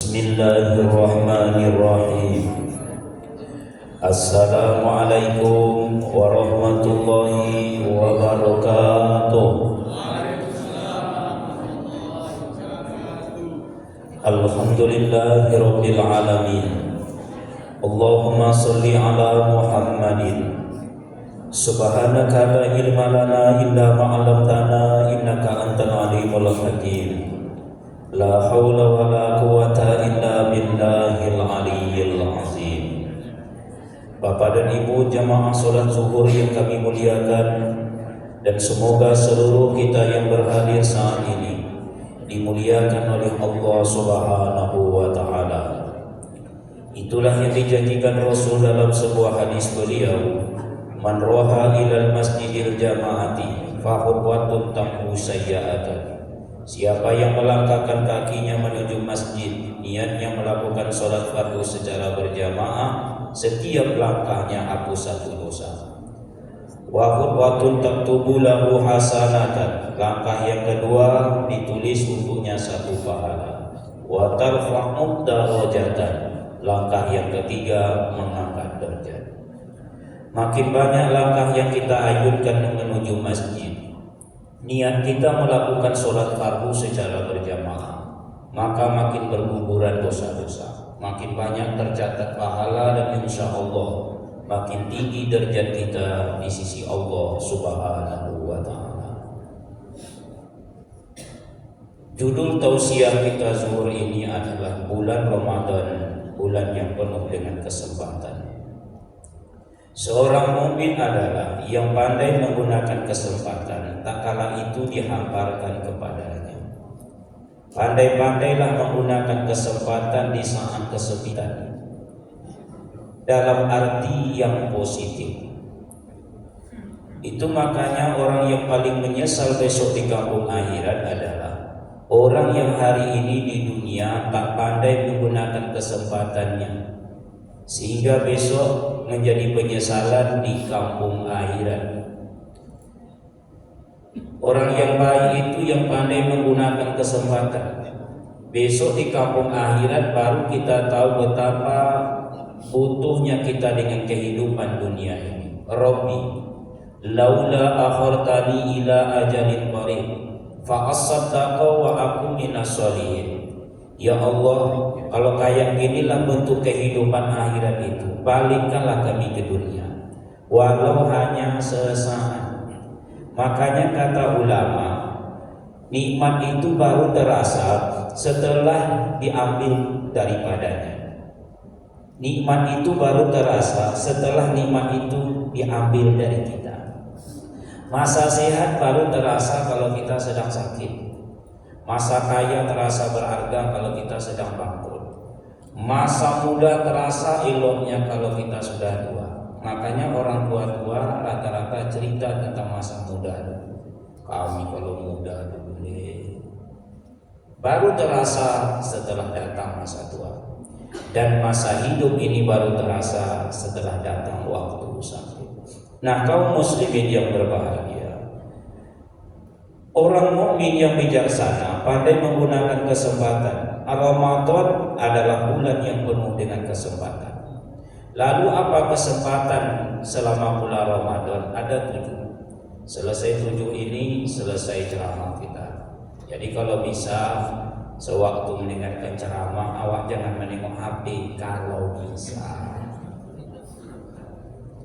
Bismillahirrahmanirrahim. Assalamualaikum warahmatullahi wabarakatuh. Alhamdulillahirabbil alamin. Allahumma shalli ala Muhammadin. Subhanaka la ilma lana illa ma 'allamtana innaka antal alimul hakim. La haula wa la quwata illa billahil aliyyil azim. Bapak dan Ibu jamaah salat zuhur yang kami muliakan, dan semoga seluruh kita yang berhadir saat ini dimuliakan oleh Allah Subhanahu wa taala. Itulah yang dijanjikan Rasul dalam sebuah hadis beliau, man roha ilal masjidil jamaati fahuwatun tamhu sayyi'atan. Siapa yang melangkahkan kakinya menuju masjid, niatnya melakukan sholat fardu secara berjamaah, setiap langkahnya hapus satu dosa. Wa khutwatun taktubu lahu hasanatan. Langkah yang kedua ditulis untuknya satu pahala. Wa tarfa'u darajatan. Langkah yang ketiga mengangkat derajat. Makin banyak langkah yang kita ayunkan menuju masjid, niat kita melakukan sholat fardu secara berjamaah, maka makin berguguran dosa-dosa, makin banyak tercatat pahala, dan insya Allah makin tinggi derajat kita di sisi Allah Subhanahu wa ta'ala. Judul tausiah kita zuhur ini adalah bulan Ramadan, bulan yang penuh dengan kesempatan. Seorang mukmin adalah yang pandai menggunakan kesempatan tak kala itu dihamparkan kepadanya. Pandai-pandailah menggunakan kesempatan di saat kesempitan, dalam arti yang positif. Itu makanya orang yang paling menyesal besok di kampung akhirat adalah orang yang hari ini di dunia tak pandai menggunakan kesempatannya, sehingga besok menjadi penyesalan di kampung akhirat. Orang yang baik itu yang pandai menggunakan kesempatan. Besok di kampung akhirat baru kita tahu betapa butuhnya kita dengan kehidupan dunia ini. Rabbi, laula akhartani ila ajalin qarib fa asaddaqa wa aku minas sholihin. Ya Allah, kalau kayak ginilah bentuk kehidupan akhirat itu, balikkanlah kami ke dunia, walau hanya sesaat. Makanya kata ulama, nikmat itu baru terasa setelah diambil daripadanya. Nikmat itu baru terasa setelah nikmat itu diambil dari kita. Masa sehat baru terasa kalau kita sedang sakit. Masa kaya terasa berharga kalau kita sedang bangkrut. Masa muda terasa eloknya kalau kita sudah tua. Makanya orang tua-tua rata-rata cerita tentang masa muda. Kami kalau muda dulu baru terasa setelah datang masa tua. Dan masa hidup ini baru terasa setelah datang waktu sakit. Nah, kaum muslimin yang berbahagia, orang mukmin yang bijaksana pandai menggunakan kesempatan. Ramadan adalah bulan yang penuh dengan kesempatan. Lalu apa kesempatan selama bulan Ramadan? Ada 7. Selesai 7 ini selesai ceramah kita. Jadi kalau bisa sewaktu mendengarkan ceramah, awak jangan menengok HP kalau bisa.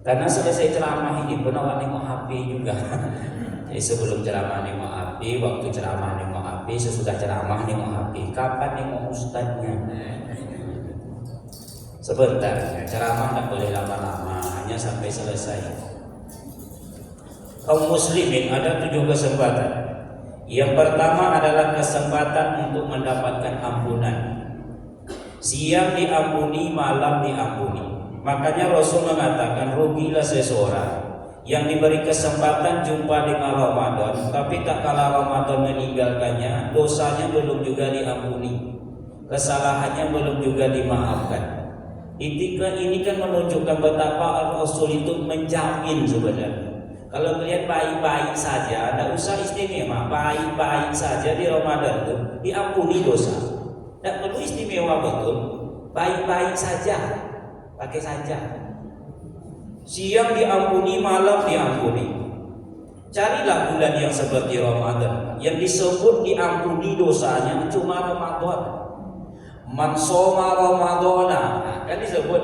Karena selesai ceramah ini pun awak nengok HP juga. Jadi sebelum ceramah nengok HP, waktu ceramah nengok HP, sesudah ceramah nengok HP. Kapan nengok ustadznya? Sebentar ya, ceramah tak boleh lama-lama, hanya sampai selesai. Kaum muslimin ada 7 kesempatan. Yang pertama adalah kesempatan untuk mendapatkan ampunan. Siang diampuni, malam diampuni. Makanya Rasul mengatakan, rugilah seseorang yang diberi kesempatan jumpa dengan Ramadan, tapi tak kala Ramadan meninggalkannya, dosanya belum juga diampuni, kesalahannya belum juga dimaafkan. Ini kan menunjukkan betapa Rasul itu menjamin sebenarnya. Kalau melihat baik-baik saja, tidak usah istimewa, baik-baik saja di Ramadan itu diampuni dosa. Tidak perlu istimewa betul, baik-baik saja, pakai saja. Siang diampuni, malam diampuni. Carilah bulan yang seperti Ramadan, yang disebut diampuni dosanya cuma Ramadan. Man shoma Ramadana, kan disebut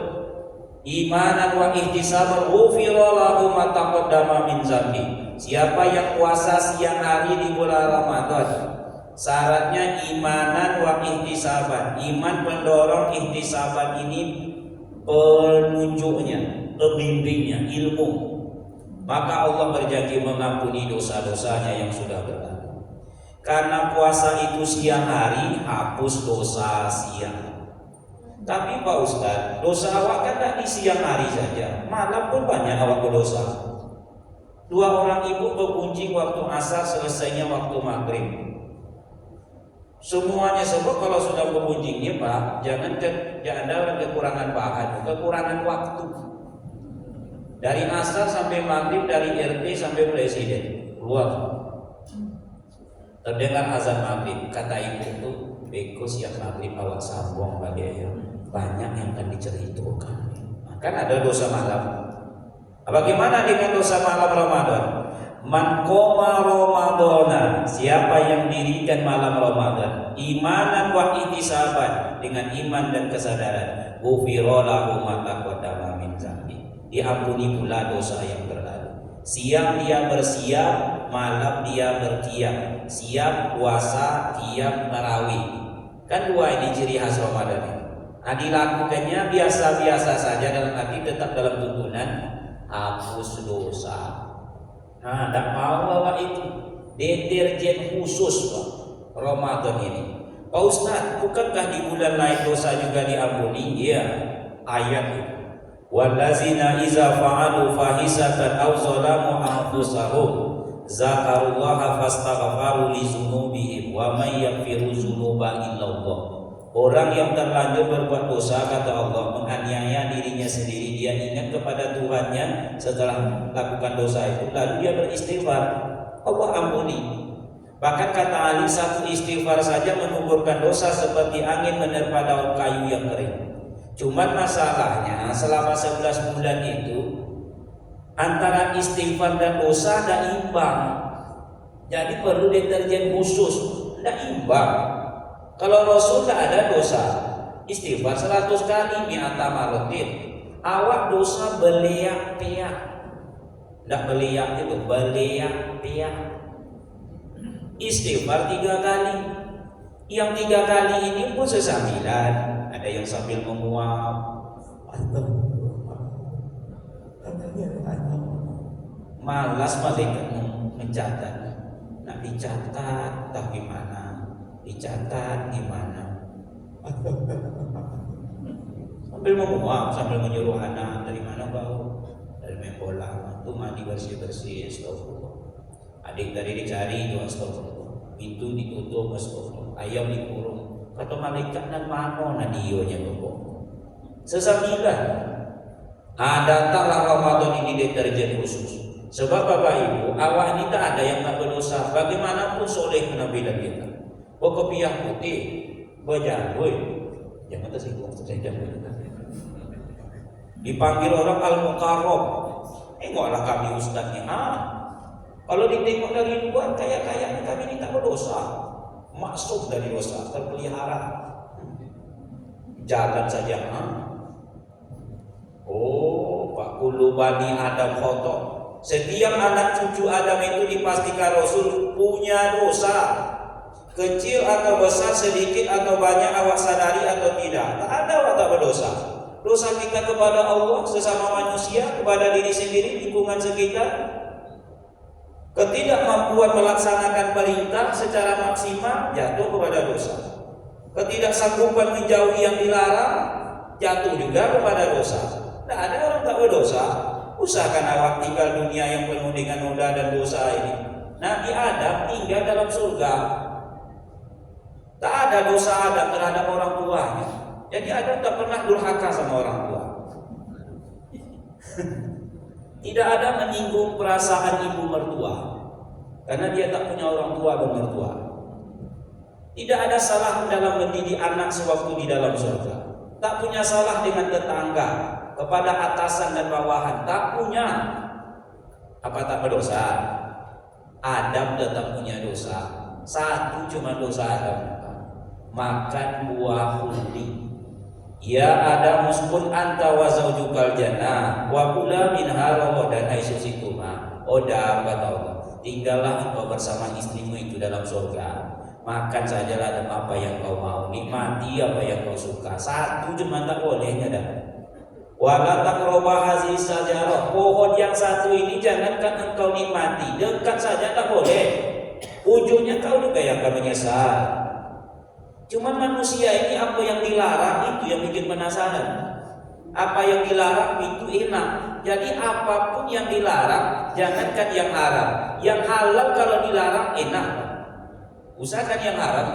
imanan wa ihtisaban ghufira lahu ma taqaddama min dzambi. Siapa yang puasa siang hari di bulan Ramadan, syaratnya imanan wa ihtisaban. Iman pendorong, ihtisaban ini penunjuknya, pembimbingnya, ilmu. Maka Allah berjanji mengampuni dosa-dosanya yang sudah berlalu. Karena puasa itu siang hari, hapus dosa siang. Tapi Pak Ustadz, dosa awak kan tidak di siang hari saja, malam pun banyak awak berdosa. 2 orang ibu berkunjing waktu asar, selesainya waktu maghrib. Semuanya sebab kalau sudah berkunjingnya Pak, jangan ada kekurangan bahan, kekurangan waktu. Dari asar sampai maghrib, dari RT sampai presiden keluar. Terdengar azan maghrib, kata ibu itu, beko siang maghrib awak sambung bagi ya. Banyak yang akan diceritakan. Kan ada dosa malam. Bagaimana dengan dosa malam Ramadan? Man qoma Ramadana, siapa yang dirikan malam Ramadan imanan wa ihtisaban, dengan iman dan kesadaran, ghufira lahu ma taqaddama min dzambi, diampuni pula dosa yang berlalu. Siang dia bersiap, malam dia berqiyam, siap puasa, qiyam tarawih. Kan 2 ini ciri khas Ramadan ini. Dilakukannya biasa-biasa saja, dalam arti tetap dalam tuntunan hapus dosa. Tak mau bawa itu deterjen khusus Pak Ramadan ini. Pak Ustaz, bukankah di bulan lain dosa juga diampuni? Iya, ayat itu. Wallazina iza fa'alu fahisatan aw zalamu anfusahum zakarullaha fastaghfaru li dzunubihim wa may yaghfiru dzunuba illallah. Orang yang terlanjur berbuat dosa, kata Allah, menganiaya dirinya sendiri, dia ingat kepada Tuhannya setelah melakukan dosa itu, lalu dia beristighfar, Allah ampuni. Bahkan kata Ali, 1 istighfar saja menguburkan dosa seperti angin menerpa daun kayu yang kering. Cuman masalahnya selama 11 bulan itu antara istighfar dan dosa tidak imbang. Jadi perlu deterjen khusus, tidak imbang. Kalau Rasul tidak ada dosa, istighfar 100 kali mi'ata marotin. Awak dosa beliak-piak. Tidak beliak itu, beliak-piak. Istighfar 3 kali. Yang 3 kali ini pun sesambilan. Ada yang sambil menguap. Malas malaikat mencatat. Nak dicatat, tak gimana? Dicatat gimana? Sambil menguap, sambil menyuruh anak, dari mana bau? Dari main bola. Tuh mandi bersih-bersih, astagfirullah. Adik tadi dicari, itu astagfirullah. Pintu ditutup, astagfirullah. Ayam dikurung. Kata malaikat dan mana nadionya bapak? Sesambilan. Datanglah Ramadan ini deterjen khusus. Sebab Bapak Ibu, awak ini tak ada yang tak berdosa. Bagaimanapun soleh penampilan kita. Kopiah putih, berjanggut, jangan tersinggung, saya janggut. Dipanggil orang al-mukarram, tengoklah kami ustaznya. Kalau ditengok dari luar, kaya-kayanya kami ini tak berdosa, maksud dari dosa, terpelihara. Jalan saja. Oh, Pak Kulu Bani Adam khotob. Setiap anak cucu Adam itu dipastikan Rasul punya dosa. Kecil atau besar, sedikit atau banyak, awak sadari atau tidak, tak ada awak tak berdosa. Dosa kita kepada Allah, sesama manusia, kepada diri sendiri, lingkungan sekitar. Ketidakmampuan melaksanakan perintah secara maksimal, jatuh kepada dosa. Ketidaksanggupan menjauhi yang dilarang, jatuh juga kepada dosa. Tak ada orang tak berdosa. Usahakan awak tinggal dunia yang penuh dengan noda dan dosa ini. Nabi Adam tinggal dalam surga. Tak ada dosa Adam terhadap orang tuanya. Jadi Adam tak pernah durhaka sama orang tua. Tidak ada menyinggung perasaan ibu mertua, karena dia tak punya orang tua dan mertua. Tidak ada salah dalam mendidik anak sewaktu di dalam surga. Tak punya salah dengan tetangga, kepada atasan dan bawahan, tak punya. Apa tak berdosa? Adam tetap punya dosa. Satu cuma dosa Adam, makan buah huldi. Ya Adam uskun anta wa zaujukal jannah wa kula minha ragadan haitsu syi'tuma. Adam, kata Allah, tinggallah engkau bersama istrimu itu dalam surga. Makan sajalah dan apa yang kau mau, nikmati apa yang kau suka. Satu cuma tak bolehnya dah. Wala taqrabu hazihi syajarah. Pohon yang satu ini jangankan engkau nikmati, dekat saja tak boleh. Ujungnya kau juga yang akan menyesal. Cuman manusia ini apa yang dilarang itu yang bikin penasaran. Apa yang dilarang itu enak. Jadi apapun yang dilarang, jangankan yang haram. Yang halal kalau dilarang enak. Usahakan yang haram.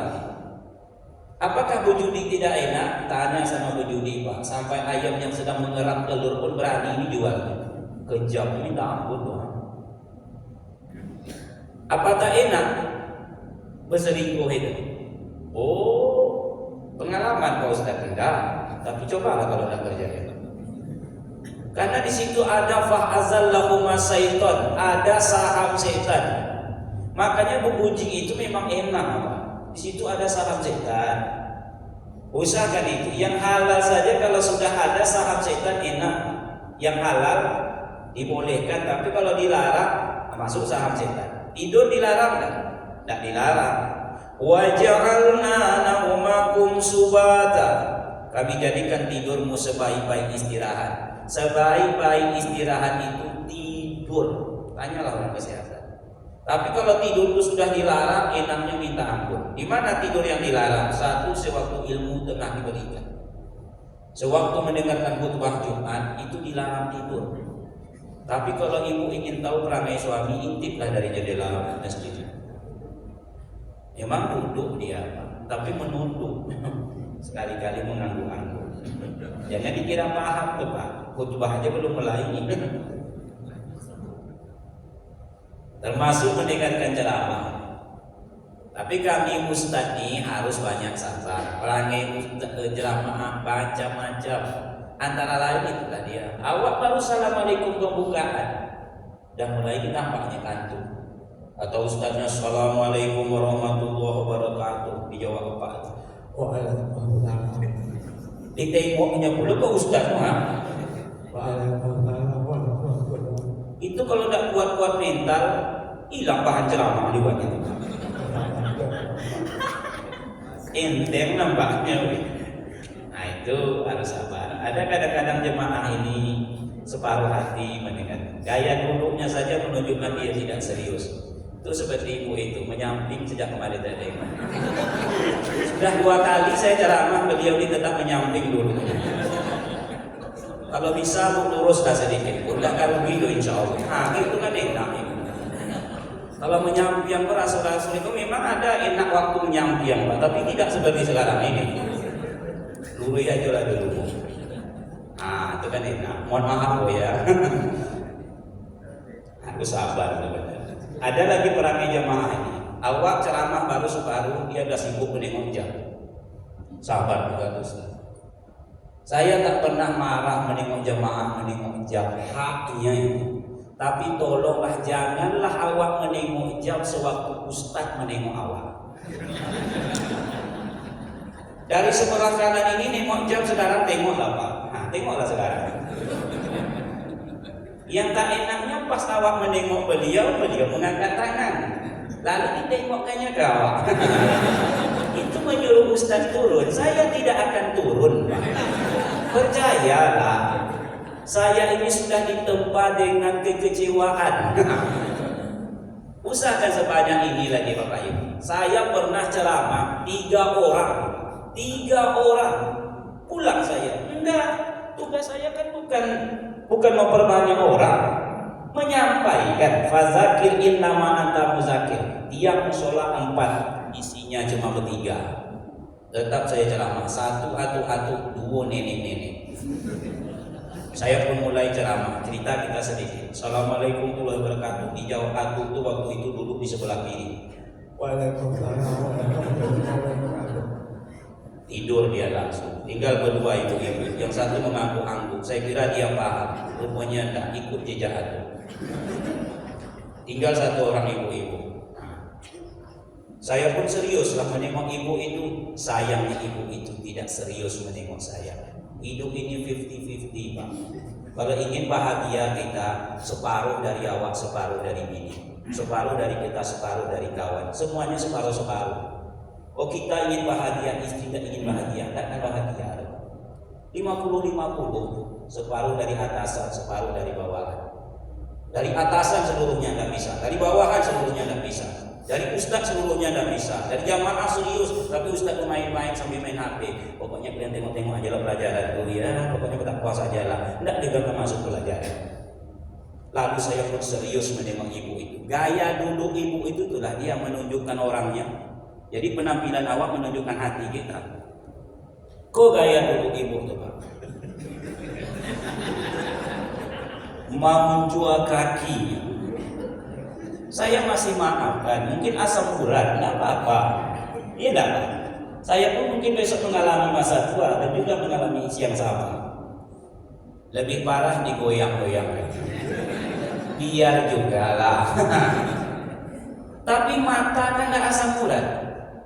Apakah berjudi tidak enak? Tanya sama berjudi, Pak. Sampai ayam yang sedang mengerap telur pun berani ini jualnya. Kejam, minta ampun Tuhan. Apa tak enak berselingkuh itu? Oh, pengalaman Pak Ustaz enggak. Tapi cobalah kalau nak kerja. Karena di situ ada fa'azallahuma syaitan, ada saham setan. Makanya berbunjing itu memang enak, Pak. Di situ ada saham setan. Usahakan itu. Yang halal saja kalau sudah ada saham setan enak. Yang halal dibolehkan, tapi kalau dilarang masuk saham setan. Tidur dilarang enggak? Enggak dilarang. Wa ja'alna naumakum subata. Kami jadikan tidurmu sebaik-baik istirahat. Sebaik-baik istirahat itu tidur. Tanyalah orang kesehatan. Tapi kalau tidur itu sudah dilarang, enaknya minta ampun. Di mana tidur yang dilarang? Satu, sewaktu ilmu tengah diberikan. Sewaktu mendengarkan khutbah Jumat itu dilarang tidur. Tapi kalau ibu ingin tahu perangai suami, intiplah dari jendela masjid. Memang duduk dia, tapi menunduk. Sekali-kali mengangguk-angguk. Jangan dikira paham tuh Pak. Khutbah aja belum mulai. Termasuk mendengarkan ceramah. Tapi kami ustadz ini harus banyak sabar. Perangai ceramah macam-macam. Antara lain itulah dia. Awak baru assalamualaikum pembukaan, dan mulai nampaknya kantuk. Atau ustadznya assalamualaikum warahmatullahi wabarakatuh. Dijawab apa? Waalaikumsalam. Ditengoknya pula ke ustadznya. Itu kalau tidak kuat-kuat mental, hilang bahan ceramah lewat itu. Enteng nampaknya. Nah itu harus sabar. Ada kadang-kadang jemaah ini separuh hati mendengar. Gaya duduknya saja menunjukkan dia tidak serius. Itu seperti ibu itu menyamping sejak kemarin tadi. Sudah 2 kali saya ceramah, beliau ini tetap menyamping dulu. Kalau bisa luruslah sedikit, udah kalau gitu insya Allah. Nah itu kan enak itu. Kalau menyamping rasul-rasul itu memang ada enak waktu menyamping, Pak, tapi tidak seperti sekarang ini. Lurus aja lah dulu. Nah itu kan enak. Mohon maaf ya. Aku sabar sebenarnya. Ada lagi perangai jamaah ini. Awak ceramah baru separuh, dia sudah sibuk menengok jam. Sabar juga Ustaz. Saya tak pernah marah menengok jamaah menengok jam, haknya itu. Tapi tolonglah janganlah awak menengok jam sewaktu ustaz menengok awak. Dari sebelah kanan ini nengok jam, sekarang tengoklah Pak. Nah, tengoklah sekarang. Yang tak enaknya pas awak menengok beliau mengangkat tangan. Lalu ditengokkannya ke awak. Itu menyuruh ustaz turun. Saya tidak akan turun, Pak. Percayalah, saya ini sudah ditempa dengan kekecewaan. Usahakan sebanyak ini lagi Bapak Ibu. Saya pernah ceramah 3 orang. 3 orang pulang saya. Enggak, tugas saya kan bukan memperbanyak orang, menyampaikan fazakir innama anta muzakir. Tiap musola 4, isinya cuma 3. Tetap saya ceramah 1 atu-atu, 2 nenek-nenek. Saya pun mulai ceramah, cerita kita sedikit. Assalamualaikum warahmatullahi wabarakatuh. Dijawab atu itu waktu itu duduk di sebelah kiri. Tidur dia langsung. Tinggal berdua ibu-ibu. Yang satu mengangguk-angguk. Saya kira dia paham. Rupanya tak ikut jejak itu. Tinggal satu orang ibu-ibu. Saya pun serius lah menengok ibu itu. Sayangnya ibu itu tidak serius menengok saya. Hidup ini 50-50 Pak. Kalau ingin bahagia kita, separuh dari awak, separuh dari bini. Separuh dari kita, separuh dari kawan. Semuanya separuh-separuh. Oh kita ingin bahagia, istri tidak ingin bahagia, tak akan bahagia. 50-50, separuh dari atasan, separuh dari bawahan. Dari atasan seluruhnya tidak bisa, dari bawahan seluruhnya tidak bisa, dari ustaz seluruhnya tidak bisa, dari jamaah serius, tapi ustaz itu main-main sambil main HP. Pokoknya kalian tengok-tengok aja lah pelajaran dulu ya, pokoknya kita puas aja lah, tidak juga masuk pelajaran. Lalu saya pun serius menengok ibu itu. Gaya duduk ibu itu itulah dia menunjukkan orangnya. Jadi penampilan awak menunjukkan hati kita. Kok gaya duduk ibu itu Pak? Menjual kaki. Saya masih maafkan, mungkin asam urat, tidak apa-apa. Iya tidak Pak? Saya pun mungkin besok mengalami masa tua dan juga mengalami yang sama. Lebih parah digoyang-goyang. Biar juga lah. Tapi mata kan tidak asam urat.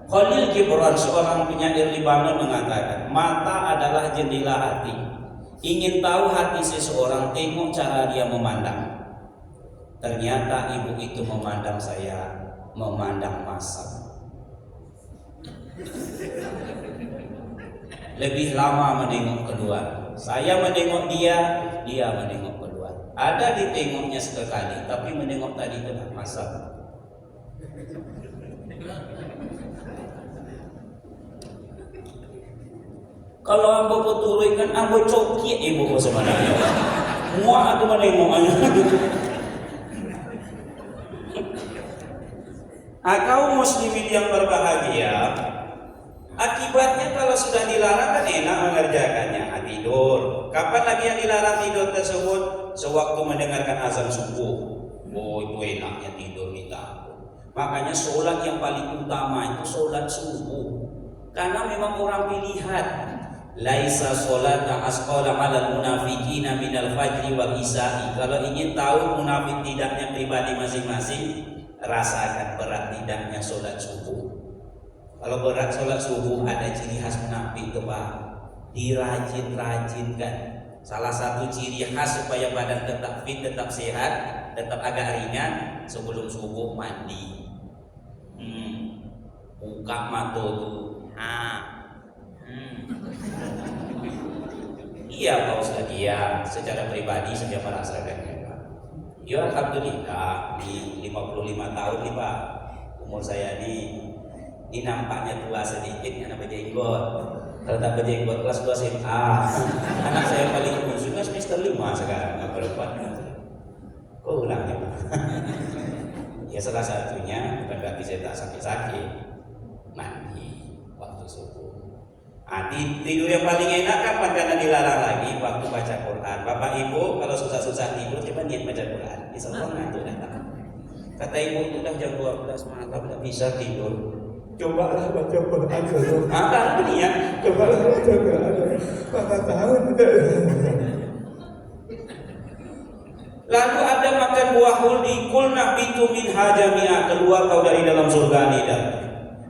Khalil Gibran, seorang penyair Libanon mengatakan, mata adalah jendela hati. Ingin tahu hati seseorang, tengok cara dia memandang. Ternyata ibu itu memandang saya, memandang masak. Lebih lama menengok keluar. Saya menengok dia, dia menengok keluar. Ada ditengoknya sekali, tapi menengok tadi tengah masak. Kalau ambo betul kan ambo coki ibu sebenarnya. Muak aku menengok aja. Kaum muslimin yang berbahagia, akibatnya kalau sudah dilarang kan enak mengerjakannya. Tidur. Kapan lagi yang dilarang tidur tersebut? Sewaktu mendengarkan azan subuh. Oh itu enaknya tidur kita. Makanya sholat yang paling utama itu sholat subuh. Karena memang orang pilihan. Laisa sholata asqala 'alal munafiqina minal fajri wal isya'i. Kalau ingin tahu munafik tidaknya pribadi masing-masing, rasakan berat tidaknya sholat subuh. Kalau berat sholat subuh ada ciri khas munafik itu Pak, dirajin-rajinkan. Salah satu ciri khas supaya badan tetap fit, tetap sehat, tetap agak ringan, sebelum subuh mandi. Buka mata tuh. Iya Pak Ustaz, iya, secara pribadi saya merasakannya Pak. Ya alhamdulillah di 55 tahun nih Pak, umur saya ini nampaknya tua sedikit karena berjenggot. Kalau tak berjenggot kelas 2 SMA. Anak saya paling usia semester 5 sekarang, nggak berempat. Kok ulangnya Pak? Ya salah satunya bukan berarti saya tak sakit-sakit, mandi waktu subuh. Tidur yang paling enak kapan karena dilarang lagi waktu baca Quran. Bapak Ibu kalau susah-susah tidur coba niat baca Quran. Insya Allah ngantuk datang. Kata ibu itu dah jam 12 malam tidak bisa tidur. Cobalah baca Quran dulu. Kan niat. Cobalah baca Quran. Maka tahun. Lalu ada makan buah huldi, kulna bitu min hajamia, keluar kau dari dalam surga tidak.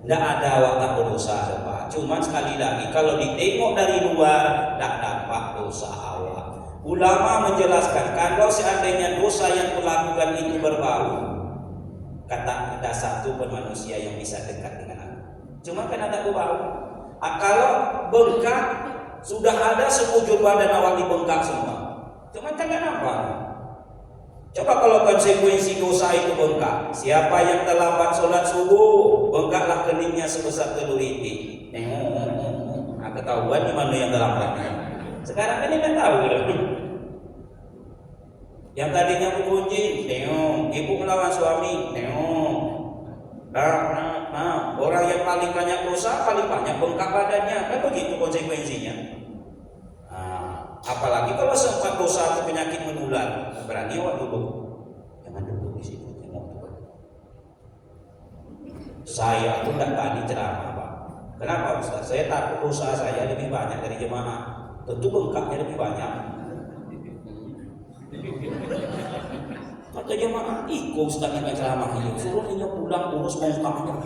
Tidak ada waktu berusaha Pak. Cuma sekali lagi kalau ditengok dari luar tak dapat dosa awal. Ulama menjelaskan kalau seandainya dosa yang kulakukan itu berbau, kata ada satu pun manusia yang bisa dekat dengan aku. Cuma kan ada bau. Kalau bengkak sudah ada sekujur badan awak dibengkak semua. Cuma kan apa? Coba kalau konsekuensi dosa itu bengkak. Siapa yang terlambat sholat subuh, bengkaklah keningnya sebesar telur itik. Ketahuan di mana yang terlambat. Sekarang kan tidak tahu. Yang tadinya berkunjing, tengok. Ibu melawan suami, tengok. Orang yang paling banyak dosa, paling banyak bengkak badannya. Kan begitu konsekuensinya. Apalagi kalau sempat dosa atau penyakit menular, berani awak duduk. Jangan duduk di situ, tengok. Saya tuh nggak tadi ceramah Pak. Kenapa Ustaz? Saya takut usaha saya lebih banyak dari jemaah. Tentu bengkaknya lebih banyak. Kata jemaah, ikut Ustaz yang ceramah ini, suruh dia pulang urus bengkaknya.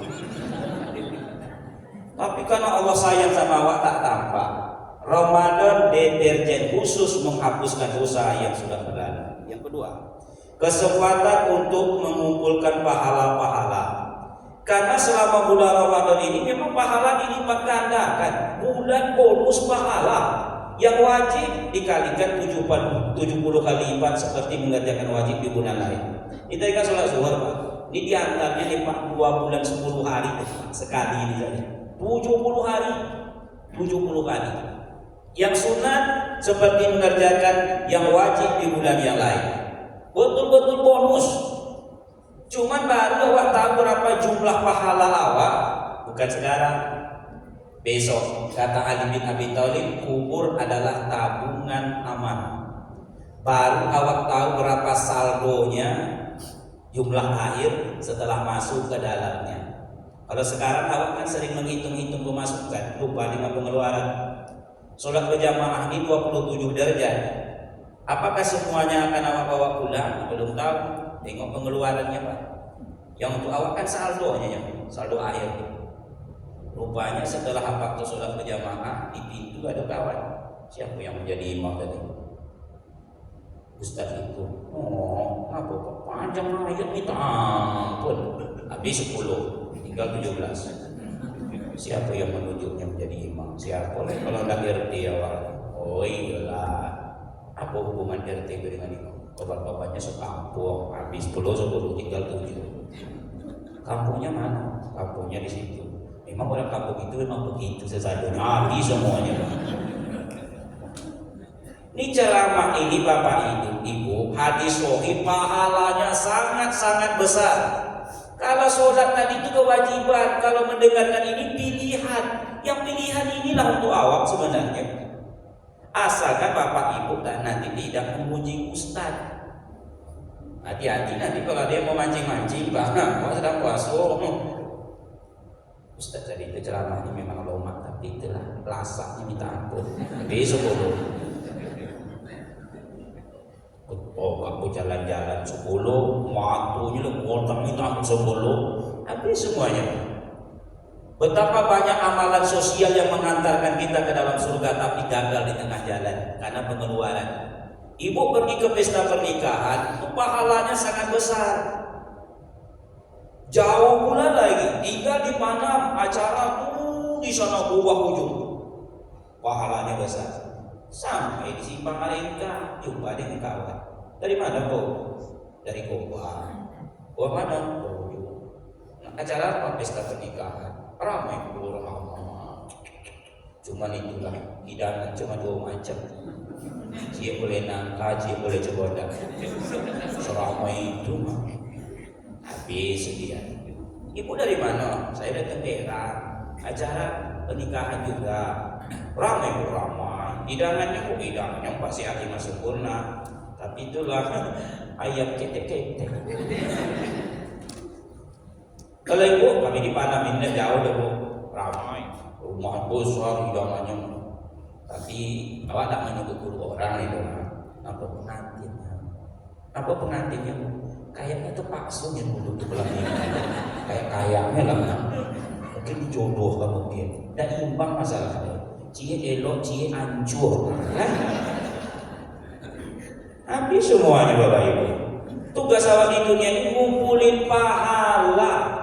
Tapi karena Allah sayang sama awak tak tampak. Ramadan deterjen khusus menghapuskan dosa yang sudah berlalu. Yang kedua, kesempatan untuk mengumpulkan pahala-pahala. Karena selama bulan Ramadan ini memang pahala dilipat gandakan. Bulan bonus pahala yang wajib dikalikan 70 kali lipat seperti mengerjakan wajib di bulan lain. Kita ingat sholat zuhur Pak. Ini diantaranya di 2 bulan 10 hari sekali ini saja. 70 hari, 70 kali. Yang sunat seperti mengerjakan yang wajib di bulan yang lain. Betul-betul bonus. Cuman baru awak tahu berapa jumlah pahala awak, bukan sekarang. Besok kata Ali bin Abi Thalib, kubur adalah tabungan aman. Baru awak tahu berapa saldonya, jumlah air setelah masuk ke dalamnya. Kalau sekarang awak kan sering menghitung-hitung pemasukan, lupa dengan pengeluaran. Sholat berjamaah ini 27 derajat. Apakah semuanya akan awak bawa pulang? Belum tahu. Tengok pengeluarannya Pak. Yang untuk awak kan saldonya, saldo air. Rupanya setelah waktu sholat berjamaah di pintu ada kawan. Siapa yang menjadi imam tadi? Ustaz itu. Oh, apa Pak? Panjang ayat minta ampun. Habis 10, tinggal 17. Siapa yang menunjuknya menjadi imam? Siapa? Kalau tidak RT awak. Oh iyalah. Apa hubungan RT dengan imam? Obat-obatnya sekampung, habis 10 tinggal 7. Kampungnya mana? Kampungnya di situ. Memang orang kampung itu memang begitu sesaja. Habis semuanya. Ini ceramah ini Bapak Ibu, hadis sahih pahalanya sangat-sangat besar. Kalau sholat tadi itu kewajiban, kalau mendengarkan ini pilihan. Yang pilihan inilah untuk awak sebenarnya. Asalkan Bapak Ibu dan nanti tidak memuji Ustaz. Hati-hati nanti kalau dia mau mancing-mancing, bahkan mau sedang puasa. Ustaz tadi itu ceramahnya memang lomak, tapi itulah lasaknya minta ampun. Besok dulu. Oh, aku jalan-jalan 10, waktunya lu potong minta ampun 10, habis semuanya. Betapa banyak amalan sosial yang mengantarkan kita ke dalam surga tapi gagal di tengah jalan karena pengeluaran. Ibu pergi ke pesta pernikahan, itu pahalanya sangat besar. Jauh pula lagi, tinggal di Panam, acara tuh di sana bawah ujung. Pahalanya besar. Sampai di Simpang Arengka, jumpa dengan kawan. Dari mana kau? Dari Goa. Goa mana? Acara apa? Pesta pernikahan. Ramai ramai. Cuma itulah hidangan cuma 2 macam. Cie boleh nangka, cie boleh cebodak. Seramai itu habis dia. Ibu dari mana? Saya dari Tenggerang. Acara pernikahan juga ramai. Hidangannya kok hidangan yang pasti hati sempurna. Tapi itulah ayam ketek-ketek. Kalau ibu kami di Panam ini jauh dulu, ramai, rumah besar hidangannya. Tapi awak tak menyebut dulu orang itu, apa pengantinnya? Apa pengantinnya? Kayaknya terpaksa yang dulu di belakang, kayaknya lah. Mungkin jodoh kan mungkin. Dan imbang masalahnya. Cie elok, cie hancur. Habis semuanya Bapak Ibu. Tugas awak di dunia ini ngumpulin pahala.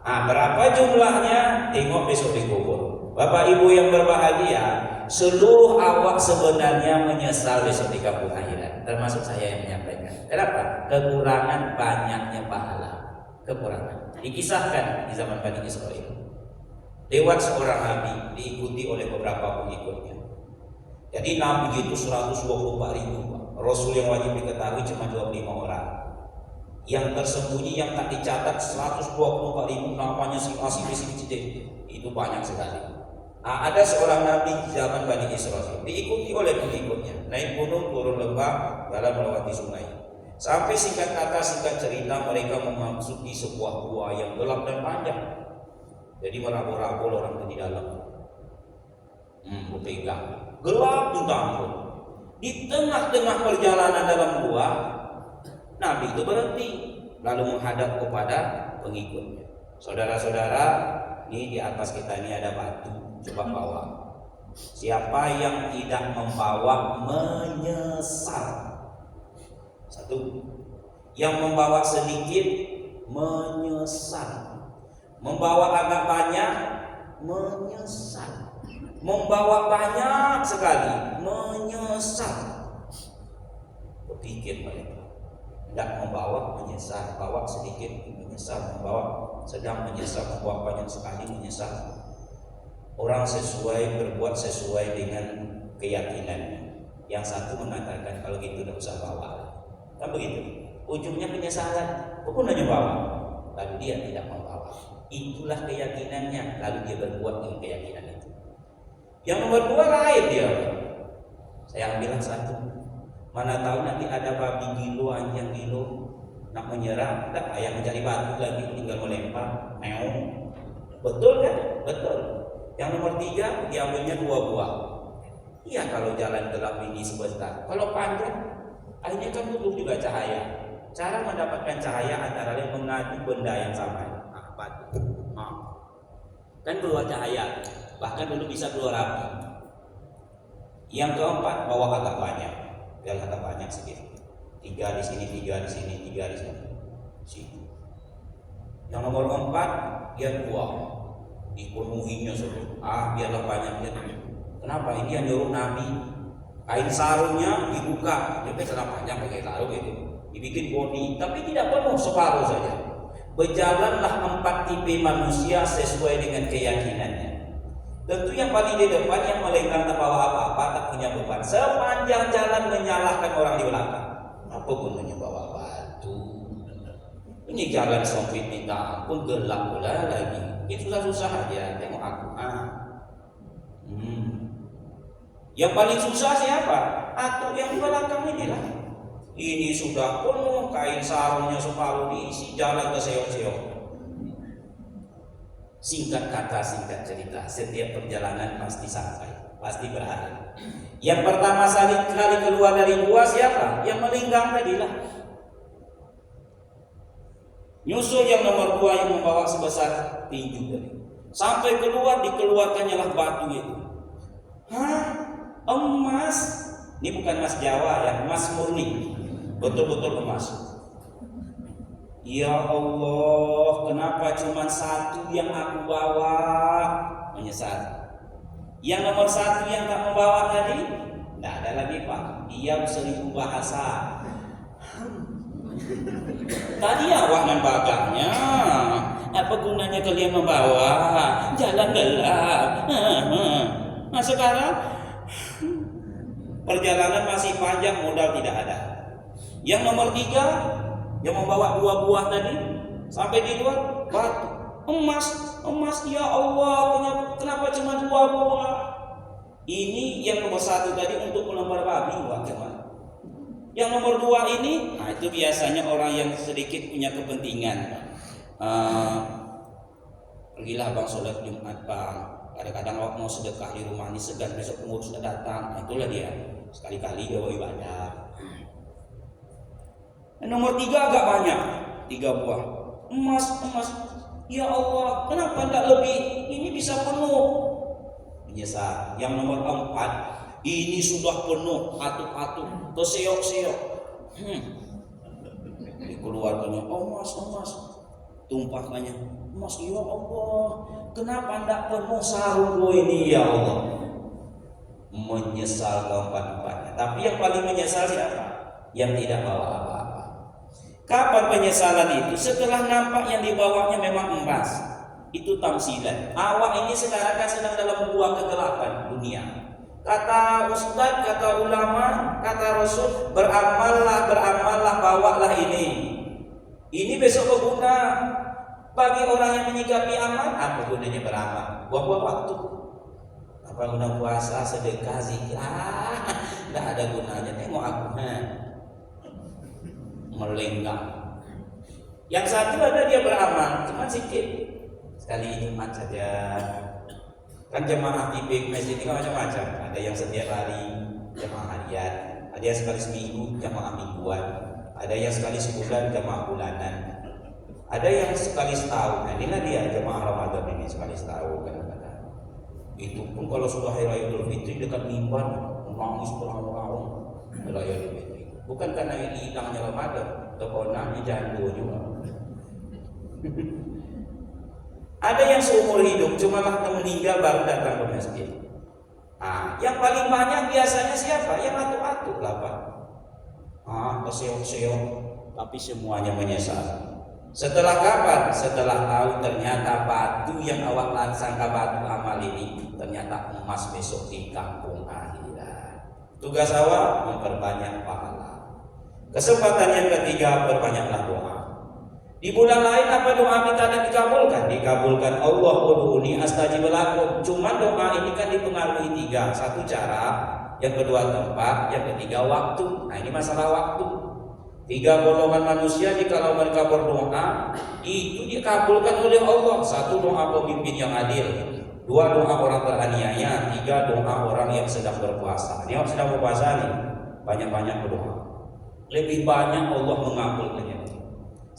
Berapa jumlahnya? Tengok besok di kubur. Bapak Ibu yang berbahagia, seluruh awak sebenarnya menyesal besok di kampung akhirat. Termasuk saya yang menyampaikan. Kenapa? Kekurangan banyaknya pahala. Kekurangan. Dikisahkan di zaman Bani Israel. Lewat seorang nabi diikuti oleh beberapa pengikutnya. Jadi nabi itu 124.000. Rasul yang wajib diketahui cuma 25 orang. Yang tersembunyi yang tak dicatat 124.000 namanya si itu banyak sekali. Ada seorang nabi di zaman Bani Israel diikuti oleh pengikutnya, naik gunung turun lembah dalam melewati sungai. Sampai singkat kata singkat cerita mereka memasuki sebuah gua yang gelap dan panjang. Jadi merabul-rabul orang di dalam. Pegang. Gelap di tampun. Di tengah-tengah perjalanan dalam gua, Nabi itu berhenti lalu menghadap kepada pengikutnya. Saudara-saudara, ini di atas kita ini ada batu, coba bawa. Siapa yang tidak membawa menyesal. Satu. Yang membawa sedikit menyesal. Membawa agak banyak menyesal. Membawa banyak sekali menyesal. Berpikir mereka. Tidak membawa menyesal, bawa sedikit menyesal, membawa sedang menyesal, membawa banyak sekali menyesal. Orang berbuat sesuai dengan keyakinannya. Yang satu mengatakan kalau gitu tidak usah bawa. Kan begitu. Ujungnya penyesalan. Pokoknya bawa. Lalu dia tidak membawa. Itulah keyakinannya. Lalu dia berbuat dengan keyakinan itu. Yang nomor dua lain dia. Saya bilang satu. Mana tahu nanti ada babi gilo, anjing gilo nak menyerang, tak ayam mencari batu lagi, tinggal melempar, meong. Betul kan? Betul. Yang nomor tiga diambilnya 2 buah. Iya kalau jalan gelap ini sebentar. Kalau panjang, akhirnya kan butuh juga cahaya. Cara mendapatkan cahaya antara lain mengadu benda yang sama. Batu. Kan keluar cahaya. Bahkan dulu bisa keluar api. Yang keempat bawa agak banyak. Biar agak banyak sedikit. 3 di sini, 3 di sini, 3 di sini. Situ. Yang nomor 4 dia buang. Dipenuhinya semua. Biarlah banyak dia. Kenapa? Ini yang nyuruh Nabi. Kain sarungnya dibuka. Dia celana panjang pakai sarung itu. Dibikin bodi, tapi tidak penuh, separuh saja. Berjalanlah 4 tipe manusia sesuai dengan keyakinannya. Tentu yang paling di depan yang melenggang tak bawa apa-apa, tak punya beban. Sepanjang jalan menyalahkan orang di belakang. Apa gunanya bawa batu? Ini jalan sempit minta ampun, gelap pula lagi. Itu susah-susah aja. Tengok aku. Yang paling susah siapa? Atau yang di belakang ini lah. Ini sudah penuh, kain sarungnya separuh diisi, jalan ke seok-seok. Singkat kata, singkat cerita, setiap perjalanan pasti sampai, pasti berakhir. Yang pertama kali keluar dari gua siapa? Yang melinggang tadilah. Nyusul yang nomor 2 yang membawa sebesar tinju tadi. Sampai keluar, dikeluarkannya lah batu itu. Emas? Ini bukan emas Jawa ya, emas murni. Betul-betul emas. Ya Allah, kenapa cuma 1 yang aku bawa? Menyesal. Yang nomor 1 yang tak membawa tadi, tidak ada lagi Pak. Diam 1000 bahasa. Tadi awak membagangnya. Apa gunanya kalian membawa? Jalan gelap. Nah sekarang perjalanan masih panjang, modal tidak ada. Yang nomor 3 yang membawa 2 buah tadi sampai di luar batu, emas ya Allah, kenapa cuma 2 buah? Ini yang nomor 1 tadi untuk melempar babi, teman. Yang nomor 2 ini, itu biasanya orang yang sedikit punya kepentingan. Pergilah bang sholat Jumat bang, kadang-kadang awak mau sedekah di rumah ini segan besok pengurus sudah datang. Itulah dia, sekali-kali dia bawa ibadah. Nomor 3 agak banyak, 3 buah emas. Ya Allah, kenapa tidak lebih? Ini bisa penuh. Menyesal. Yang nomor 4, ini sudah penuh, atuk-atuk, terseok-seok. Dikeluarkannya emas, tumpahkannya emas. Ya Allah, kenapa tidak penuh sarung ini ya Allah? Menyesal keempat-empatnya. Tapi yang paling menyesal siapa? Yang tidak bawa apa-apa. Kapan penyesalan itu? Setelah nampak yang dibawanya memang emas. Itu tamsilan. Awak ini sekarang kan sedang dalam gua kegelapan dunia. Kata ustaz, kata ulama, kata Rasul, beramallah, bawalah ini. Ini besok berguna bagi orang yang menyikapi amal. Apa gunanya beramal? Buang-buang waktu. Apa guna puasa, sedekah, zikir? Tidak ada gunanya. Tengok aku. Melenggang. Yang satu ada dia beramal, cuma sedikit. sekali Jumat saja. Kan jemaah tipik masjid ini kan macam-macam. Ada yang setiap hari jemaah harian, ada yang sekali seminggu jemaah mingguan, ada yang sekali sebulan jemaah bulanan, ada yang sekali setahun. Nah, inilah dia jemaah Ramadan ini sekali setahun kadang-kadang. Itu pun kalau sudah hari raya Idul Fitri dekat mimbar menangis berangau-angau raya Idul Fitri. Bukan karena hilangnya Ramadan, tekonannya jatuh juga. Ada yang seumur hidup cuma waktu meninggal baru datang ke masjid. Yang paling banyak biasanya siapa? Yang atuk-atuk lah Pak. Keseok-seok, tapi semuanya menyesal. Setelah kapan? Setelah tahu ternyata batu yang awak sangka batu amal ini ternyata emas besok di kampung akhirat. Tugas awak memperbanyak pahala. Kesempatan yang ketiga, perbanyaklah doa. Di bulan lain apa doa kita tidak dikabulkan? Dikabulkan. Allah ud'uni astajib lakum. Cuma doa ini kan dipengaruhi tiga. Satu cara, yang kedua tempat, yang ketiga waktu. Nah ini masalah waktu. Tiga golongan manusia jikalau mereka berdoa itu dikabulkan oleh Allah. Satu, doa pemimpin yang adil. Dua, doa orang teraniaya. Tiga, doa orang yang sedang berpuasa. Ini orang sedang berpuasa nih, banyak-banyak berdoa. Lebih banyak Allah mengabulkannya.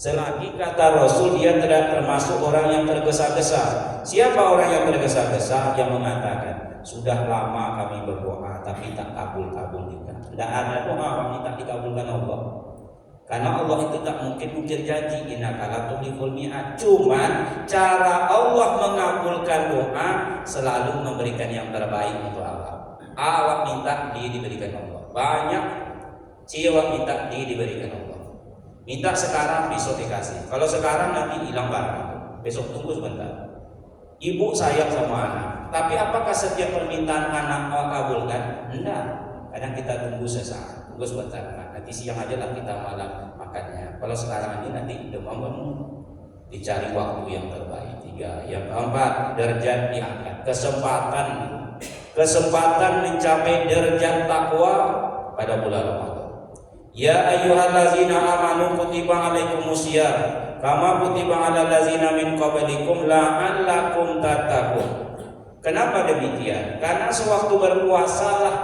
Selagi kata Rasul dia tidak termasuk orang yang tergesa-gesa. Siapa orang yang tergesa-gesa? Yang mengatakan sudah lama kami berdoa tapi tak kabul-kabul juga. Tidak ada doa kami tak dikabulkan Allah. Karena Allah itu tak mungkin mungkir janji. Innaka la tuliful mi'ad. Cuman cara Allah mengabulkan doa selalu memberikan yang terbaik untuk Allah. Awak minta dia diberikan Allah. Banyak jiwa minta dia diberikan Allah. Minta sekarang, besok dikasih. Kalau sekarang nanti hilang barang, besok tunggu sebentar. Ibu sayang sama anak, tapi apakah setiap permintaan anak Allah kabulkan? Enggak. Kadang kita tunggu sesaat, tunggu sebentar. Nanti siang aja lah kita malam makannya. Kalau sekarang ini nanti demam kamu dicari waktu yang terbaik. Tiga. Yang keempat, derajat diangkat. Kesempatan mencapai derajat takwa pada bulan Ramadan. Ya ayyuhallazina amanu kutiba alaikumusiyam kama kutiba alal ladzina min qablikum la'allakum tattaqun. Kenapa demikian? Karena sewaktu berpuasalah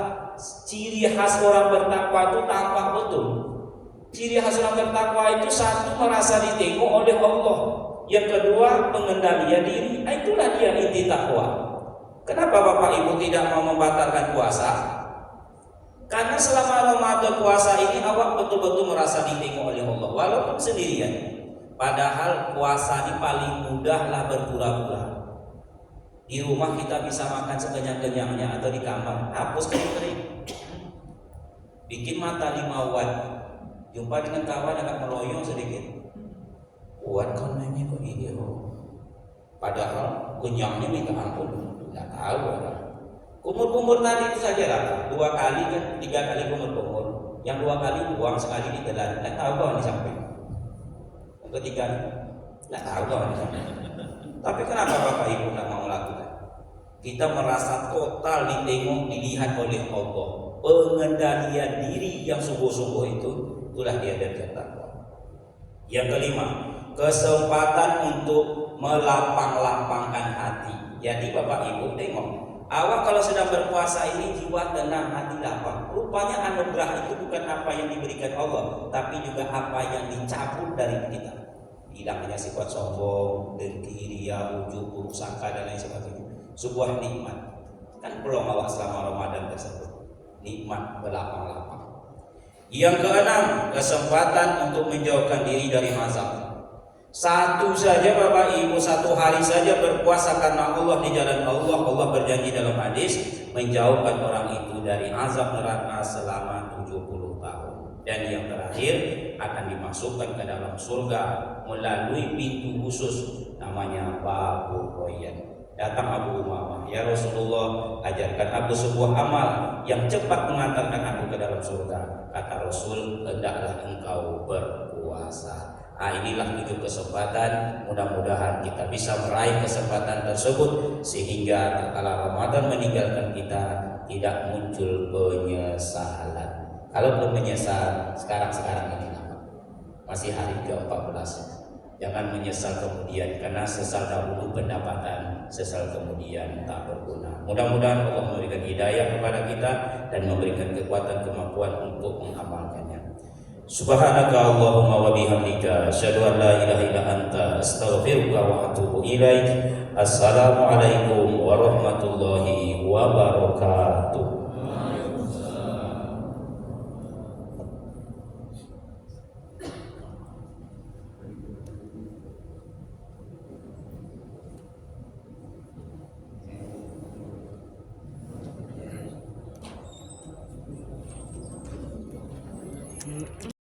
ciri khas orang bertakwa itu tampak betul. Ciri khas orang bertakwa itu satu, merasa ditengok oleh Allah. Yang kedua, pengendalian diri. Itulah dia inti takwa. Kenapa Bapak Ibu tidak mau membatalkan puasa? Karena selama Ramadan puasa ini awak betul-betul merasa ditengok oleh Allah walaupun sendirian. Padahal puasa ini paling mudahlah berpura-pura. Di rumah kita bisa makan sekenyang-kenyangnya atau di kamar, hapus kering. Bikin mata 5 watt. Jumpa dengan kawan agak meloyong sedikit. Kuat kau nanya kok ini Padahal kenyangnya minta ampun. Tidak tahu orang. Kumur-kumur tadi itu saja lah, 2 kali kan, 3 kali kumur-kumur. Yang 2 kali buang, sekali ditelan. Tidak tahu kawan sampai. Yang ketiga, tidak tahu kawan sampai. Tapi kenapa Bapak Ibu tidak mau melakukan? Kita merasa total ditengok, dilihat oleh Allah. Pengendalian diri yang sungguh-sungguh itu, itulah dia dari takwa. Yang kelima, kesempatan untuk melapang-lapangkan hati. Jadi Bapak Ibu tengok. Awak kalau sedang berpuasa ini jiwa tenang, hati lapang. Rupanya anugerah itu bukan apa yang diberikan Allah, tapi juga apa yang dicabut dari kita. Hilangnya sifat sombong, dengki, ria, ujub, buruk sangka dan lain sebagainya. Sebuah nikmat. Kan belum awak selama Ramadan tersebut. Nikmat berlapang-lapang. Yang keenam, kesempatan untuk menjauhkan diri dari azab. Satu saja Bapak Ibu, 1 hari saja berpuasa karena Allah di jalan Allah. Allah berjanji dalam hadis menjauhkan orang itu dari azab neraka selama 70 tahun. Dan yang terakhir akan dimasukkan ke dalam surga melalui pintu khusus namanya Babur Royan. Datang Abu Umamah, ya Rasulullah, ajarkan aku sebuah amal yang cepat mengantarkan aku ke dalam surga. Kata Rasul, hendaklah engkau berpuasa. Inilah itu kesempatan. Mudah-mudahan kita bisa meraih kesempatan tersebut sehingga kala Ramadan meninggalkan kita tidak muncul penyesalan. Kalau belum menyesal sekarang ini masih hari ke-14. Jangan menyesal kemudian, karena sesal dahulu pendapatan, sesal kemudian tak berguna. Mudah-mudahan Allah memberikan hidayah kepada kita dan memberikan kekuatan kemampuan untuk mengamalkannya. Subhanaka Allahumma wa bihamdika asyhadu an la ilaha illa anta astaghfiruka wa atubu ilaik. Assalamualaikum warahmatullahi wabarakatuh.